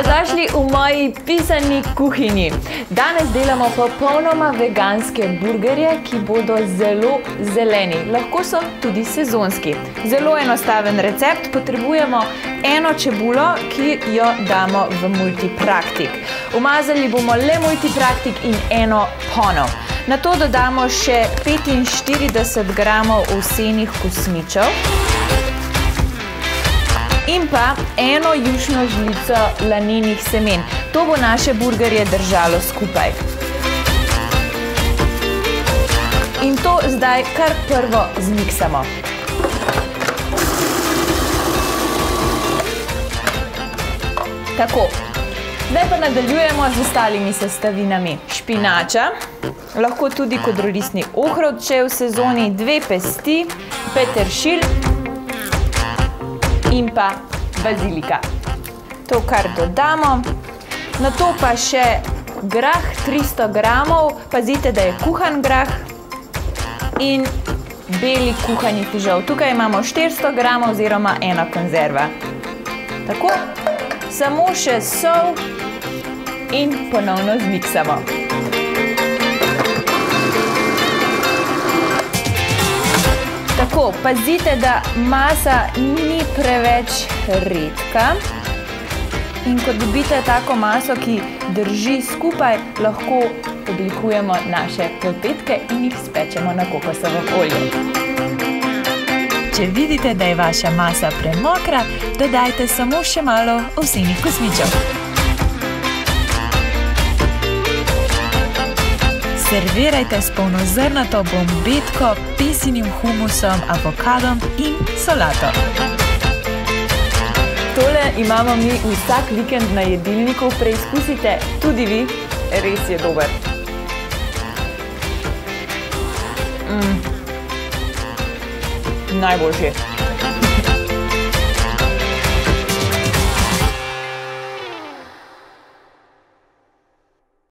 Dobrodošli v moji pisani kuhinji. Danes delamo popolnoma veganske burgerje, ki bodo zelo zeleni. Lahko so tudi sezonski. Zelo enostaven recept. Potrebujemo eno čebulo, ki jo damo v multipraktik. Umazali bomo le multipraktik in eno ponev. Nato dodamo še 45 gramov ovsenih kosmičev in pa eno jušno žlico laninih semen. To bo naše burgerje držalo skupaj. In to zdaj kar prvo zmiksamo. Tako. Zdaj pa nadaljujemo z ostalimi sestavinami. Špinača, lahko tudi kodrorisni ohrovt, če je v sezoni, 2 pesti, peteršilj in pa bazilika. To kar dodamo. Nato pa še grah 300 gramov, pazite, da je kuhan grah, in beli kuhani fižol. Tukaj imamo 400 gramov oziroma ena konzerva. Tako, samo še sol in ponovno zmiksamo. Tako, pazite, da masa ni preveč redka. In ko dobite tako maso, ki drži skupaj, lahko oblikujemo naše polpetke in jih spečemo na kokosovem olju. Če vidite, da je vaša masa premokra, dodajte samo še malo ovsenih kosmičev. Servirajte s polnozrnato bombetko, pesinim humusom, avokadom in solato. Tole imamo mi vsak vikend na jedilniku, preizkusite tudi vi, res je dober. Najboljši.